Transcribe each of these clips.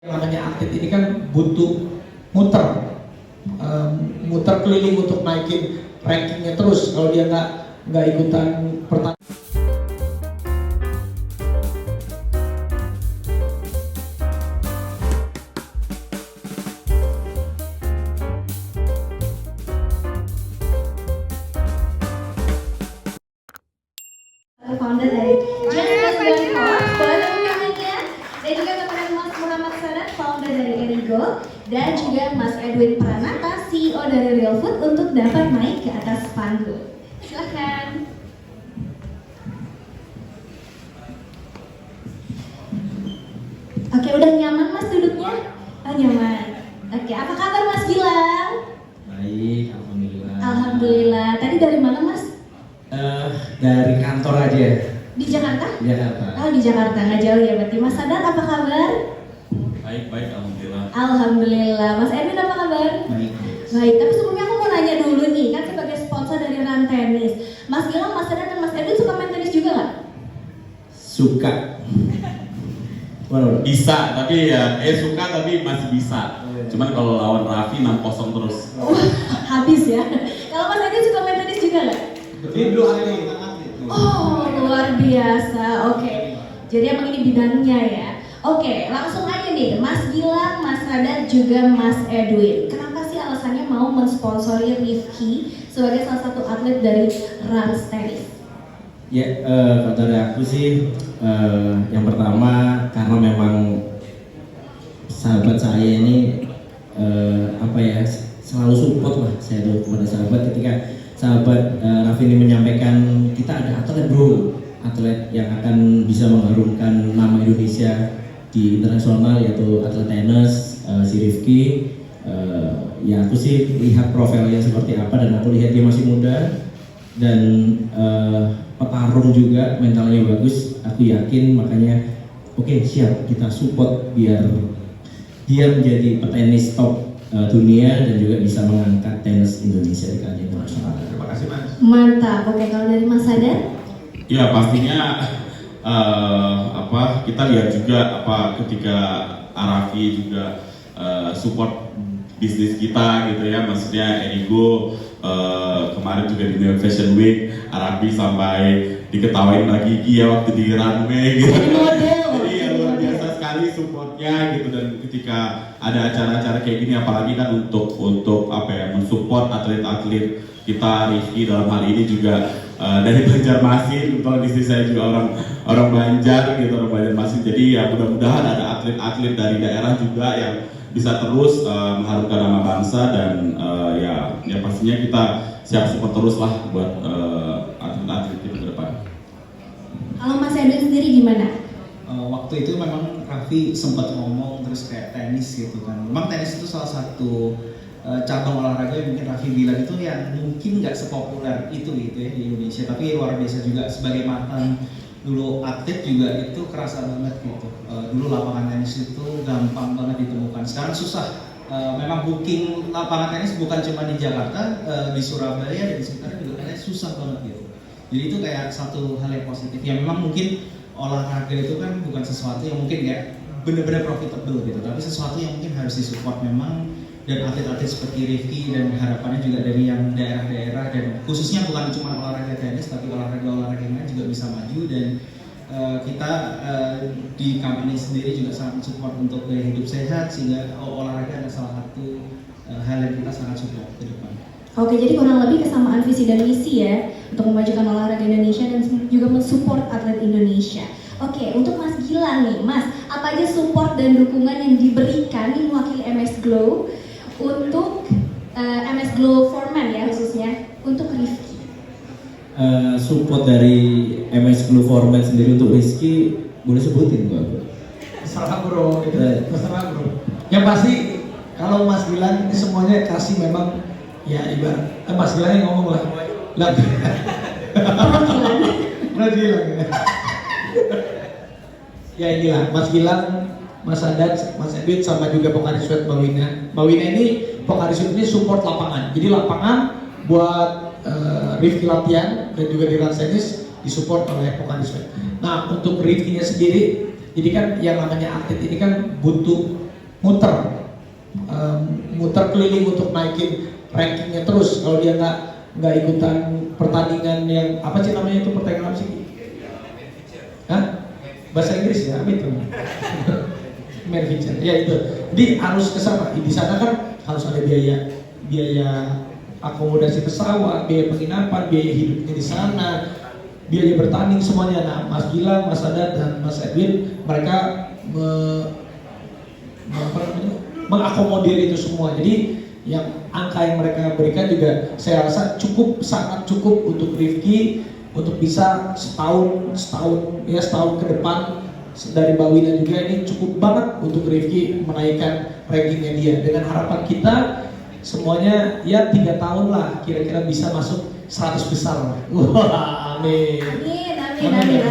Yang namanya atlet ini kan butuh muter, muter keliling untuk naikin rankingnya terus. Kalau dia nggak ikutan pertandingan. Founder dari Just Body Corp, boleh tepuk tangannya. Dan juga kepada Mas Muhammad Sadat, founder dari Erigo, dan juga Mas Edwin Pranata, CEO dari Real Food, untuk dapat naik ke atas panggung. Silahkan. Oke, udah nyaman Mas duduknya? Oh, nyaman. Oke, apa kabar Mas Gilang? Baik, alhamdulillah. Alhamdulillah. Tadi dari mana Mas? Dari kantor aja. Di Jakarta? Jakarta. Oh, di Jakarta, nggak jauh ya berarti. Mas Sadat, apa kabar? Baik, alhamdulillah. Alhamdulillah. Mas Edwin, apa kabar? Baik. Baik, tapi sebelumnya aku mau nanya dulu nih, kan sebagai sponsor dari Run Tennis, Mas Gilang, Mas Sadat, dan Mas Edwin suka main tenis juga nggak? Suka. Waduh. Bisa, tapi ya suka tapi masih bisa. Cuman kalau lawan Raffi 6-0 terus. Habis ya. Kalau Mas Edwin suka main tenis juga nggak? Itu atlet. Oh, luar biasa. Oke. Jadi emang ini bidangnya ya. Oke, langsung aja nih, Mas Gilang, Mas Sadat, juga Mas Edwin. Kenapa sih alasannya mau mensponsori Rifki sebagai salah satu atlet dari Run Tennis? Ya, kalau dari aku sih, yang pertama karena memang sahabat saya ini selalu support lah saya tuh kepada sahabat ketika sahabat Raffi ini menyampaikan kita ada atlet bro, atlet yang akan bisa mengharumkan nama Indonesia di internasional yaitu atlet tenis si Rifki. Ya aku sih lihat profilnya seperti apa dan aku lihat dia masih muda dan petarung juga, mentalnya bagus. Aku yakin makanya oke, siap kita support biar dia menjadi petenis top dunia dan juga bisa mengangkat tenis Indonesia di kancah internasional. Terima kasih Mas. Mantap. Oke, kalau dari Mas Sadat? Ya pastinya kita lihat juga ketika Raffi juga support bisnis kita gitu ya, maksudnya Erigo kemarin juga di New York Fashion Week Raffi sampai diketawain lagi ya waktu di runway gitu. Jadi ya luar biasa sekali supportnya gitu, dan ketika ada acara-acara kayak gini apalagi kan untuk mensupport atlet-atlet kita, Rifki dalam hal ini juga dari Banjarmasin, kalau istri saya juga orang Banjar gitu, orang Banjarmasin. Jadi ya mudah-mudahan ada atlet-atlet dari daerah juga yang bisa terus mengharumkan nama bangsa dan ya pastinya kita siap support terus lah buat atlet-atlet kita ke depan. Kalau Mas Edwin sendiri gimana? Waktu itu memang Raffi sempat ngomong terus kayak tenis gitu kan. Memang tenis itu salah satu cabang olahraga yang mungkin Raffi bilang itu yang mungkin nggak sepopuler itu gitu ya di Indonesia, tapi luar biasa juga sebagai mantan dulu atlet juga itu kerasa banget gitu. Dulu lapangan tenis itu gampang banget ditemukan, sekarang susah. Memang booking lapangan tenis bukan cuma di Jakarta, di Surabaya dan di sekitarnya juga kayaknya susah banget gitu. Jadi itu kayak satu hal yang positif. Ya memang mungkin olahraga itu kan bukan sesuatu yang mungkin kayak benar-benar profitable gitu, tapi sesuatu yang mungkin harus disupport memang. Dan atlet-atlet seperti Rifki dan harapannya juga dari yang daerah-daerah dan khususnya bukan cuma olahraga tenis tapi olahraga-olahraga yang lain juga bisa maju. Dan kita di company sendiri juga sangat support untuk gaya hidup sehat, sehingga olahraga adalah salah satu hal yang kita sangat support ke depan. Oke, jadi kurang lebih kesamaan visi dan misi ya untuk memajukan olahraga Indonesia dan juga mensupport atlet Indonesia. Oke, untuk Mas Gilang nih, Mas, apa aja support dan dukungan yang diberikan nih mewakili MS Glow untuk MS Glow for Men ya khususnya untuk Rifki? Support dari MS Glow for Men sendiri untuk Rizky boleh sebutin Bro? Terserah bro, itu terserah bro. Yang pasti kalau Mas Gilang ini semuanya kasih memang ya ibarat Mas Gilang yang ngomong lah. Mas Gilang. Ya inilah Mas Gilang, Mas Sadat, Mas Edwin sama juga Pokari Sweat Mbak Wina. Mbak Wina ini Pokari Sweat ini support lapangan. Jadi lapangan buat Rifki latihan dan juga di Run Tennis disupport oleh Pokari Sweat. Nah untuk Rifkinya sendiri, jadi kan yang namanya atlet ini kan butuh muter keliling untuk naikin rankingnya terus. Kalau dia nggak ikutan pertandingan yang apa sih namanya itu, pertandingan apa sih? Hah? Bahasa Inggris ya, apa itu? Man feature, ya itu. Jadi harus ke sana. Di sana kan harus ada biaya akomodasi pesawat, biaya penginapan, biaya hidupnya di sana, biaya bertanding semuanya. Nah, Mas Gilang, Mas Sadat dan Mas Edwin mereka mengakomodir itu semua. Jadi yang angka yang mereka berikan juga saya rasa sangat cukup untuk Rifki untuk bisa setahun ke depan. Dari Mbak Wina juga ini cukup banget untuk Rifki menaikkan rankingnya dia. Dengan harapan kita semuanya ya 3 tahun lah kira-kira bisa masuk 100 besar. Wah, amin. Amin.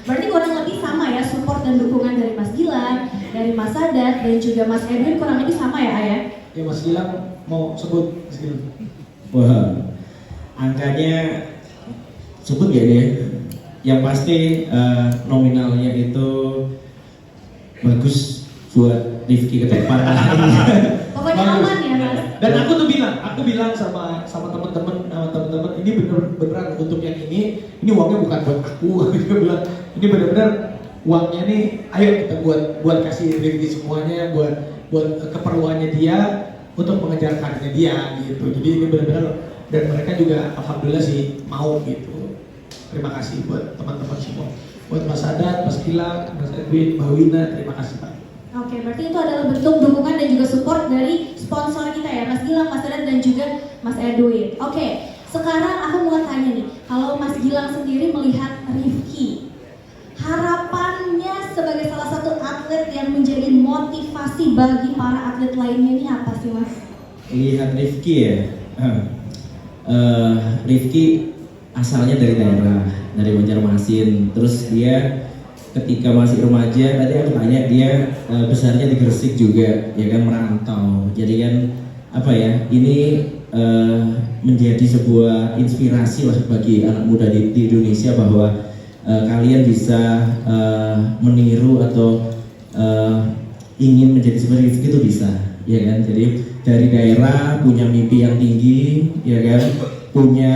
Berarti kurang lebih sama ya support dan dukungan dari Mas Gilang, dari Mas Sadat dan juga Mas Edwin kurang lebih sama ya Ayah? Ya Mas Gilang mau sebut Mas Gilang. Wah, angkanya sebut ya dia. Yang pasti nominalnya itu bagus buat Rifki ke depan. Pokoknya aman ya Mas. Dan aku bilang sama teman-teman ini beneran untuk yang ini uangnya bukan buat aku. Dia bilang ini benar-benar uangnya nih, ayo kita buat kasih Rifki semuanya buat keperluannya dia untuk mengejar karirnya dia gitu. Jadi ini benar-benar, dan mereka juga alhamdulillah sih mau gitu. Terima kasih buat teman-teman semua, buat Mas Sadat, Mas Gilang, Mas Edwin, Mbak Wina, terima kasih Pak. Oke, berarti itu adalah bentuk dukungan dan juga support dari sponsor kita ya, Mas Gilang, Mas Sadat dan juga Mas Edwin. Oke, sekarang aku mau tanya nih, kalau Mas Gilang sendiri melihat Rifki, harapannya sebagai salah satu atlet yang menjadi motivasi bagi para atlet lainnya ini apa sih Mas? Lihat Rifki ya, Rifki asalnya dari daerah, dari Banjarmasin. Terus dia ketika masih remaja, tadi aku tanya dia besarnya di Gresik juga, ya kan, merantau. Jadi kan apa ya, ini menjadi sebuah inspirasi lah bagi anak muda di Indonesia bahwa kalian bisa meniru atau ingin menjadi seperti Rifki itu bisa, ya kan. Jadi dari daerah punya mimpi yang tinggi, ya kan, punya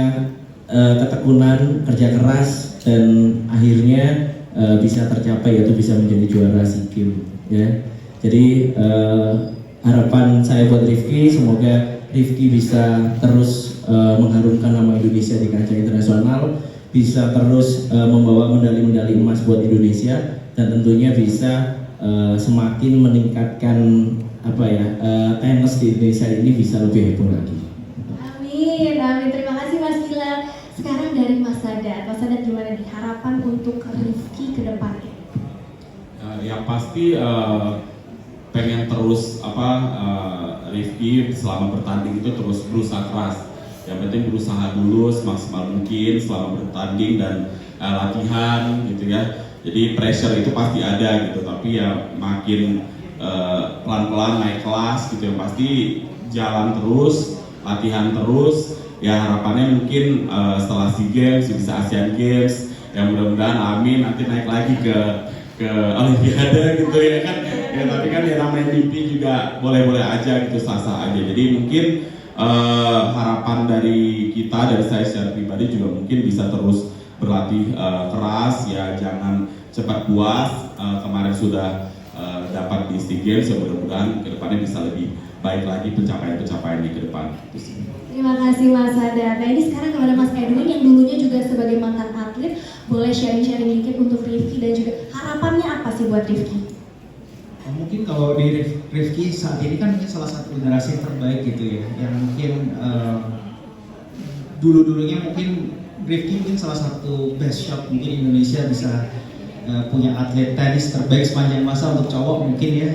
ketekunan, kerja keras, dan akhirnya bisa tercapai, yaitu bisa menjadi juara SEA Games ya. Jadi harapan saya buat Rifki, semoga Rifki bisa terus mengharumkan nama Indonesia di kancah internasional, bisa terus membawa medali-medali emas buat Indonesia, dan tentunya bisa semakin meningkatkan tenis di Indonesia ini bisa lebih heboh lagi. Amin. Terima kasih Mas Gilang. Sekarang dari Mas Sadat gimana nih harapan untuk Rifki ke depannya? Yang pasti pengen terus Rifki selama bertanding itu terus berusaha keras. Yang penting berusaha dulu semaksimal mungkin selama bertanding dan latihan gitu ya. Jadi pressure itu pasti ada gitu, tapi ya makin pelan-pelan naik kelas gitu. Yang pasti jalan terus, latihan terus. Ya harapannya mungkin setelah SEA Games bisa Asian Games, yang mudah-mudahan amin nanti naik lagi ke Olimpiade gitu ya kan. Ya tapi kan ya namanya mimpi juga boleh-boleh aja gitu, sah-sah aja. Jadi mungkin harapan dari kita, dari saya secara pribadi juga mungkin bisa terus berlatih keras ya, jangan cepat puas. Kemarin sudah dapat di SEA Games, ya mudah-mudahan kedepannya bisa lebih baik lagi pencapaian ke depan. Terima kasih Mas Sadat. Nah ini sekarang kepada Mas Edwin yang dulunya juga sebagai mantan atlet, boleh sharing-sharing dikit untuk Rifki dan juga harapannya apa sih buat Rifki? Mungkin kalau di Rifki saat ini kan mungkin salah satu generasi terbaik gitu ya, yang mungkin dulu-dulunya mungkin Rifki mungkin salah satu best shot mungkin Indonesia bisa punya atlet tenis terbaik sepanjang masa untuk cowok mungkin ya,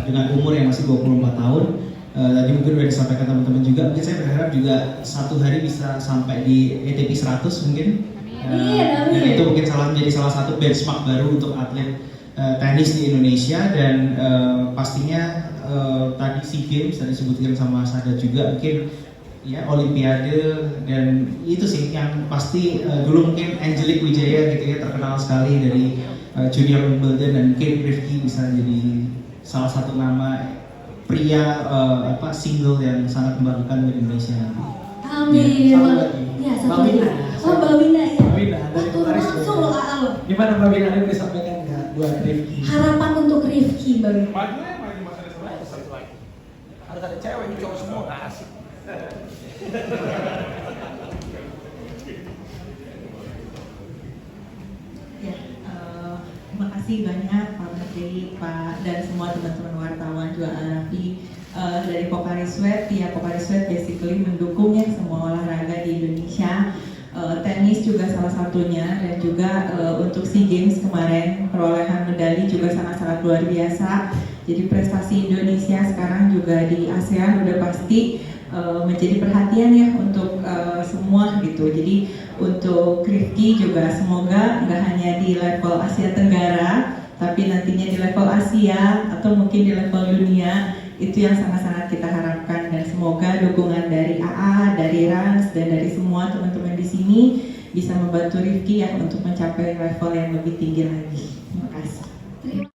dengan umur yang masih 24 tahun. Tadi mungkin udah disampaikan teman-teman juga, mungkin saya berharap juga satu hari bisa sampai di ATP 100 mungkin. Dan itu mungkin menjadi salah satu benchmark baru untuk atlet tenis di Indonesia. Dan pastinya tadi SEA Games tadi disebutkan sama Sadat juga, mungkin ya Olimpiade, dan itu sih yang pasti. Dulu mungkin Angelique Wijaya gitu ya, terkenal sekali dari junior Wimbledon, dan mungkin Rifki bisa jadi salah satu nama pria single yang sangat membanggakan dari Indonesia nanti. Amin. Satu lagi. Ya, satu Mbak lagi. Wina. Oh, Mbak Wina ya. Mbak Wina dari Turun Pokari langsung Sweat. loh AA loh. Gimana Mbak Wina, ada yang disampaikan nggak buat Rifki? Harapan untuk Rifki, Mbak Wina. Harus ada cewek, ini cowok semua nggak asik. Ya, terima kasih banyak Pak Menteri, Pak dan semua teman-teman wartawan juga Arafi dari Pokari Sweat. Ya, Pokari Sweat basically mendukung ya semua olahraga di Indonesia. Tenis juga salah satunya, dan juga untuk SEA Games kemarin perolehan medali juga sangat-sangat luar biasa. Jadi prestasi Indonesia sekarang juga di ASEAN udah pasti menjadi perhatian ya untuk semua gitu. Jadi untuk Rifki juga semoga nggak hanya di level Asia Tenggara, tapi nantinya di level Asia atau mungkin di level dunia. Itu yang sangat-sangat kita harapkan, dan semoga dukungan dari AA, dari Rans, dan dari semua teman-teman di sini bisa membantu Rifki ya untuk mencapai level yang lebih tinggi lagi. Terima kasih.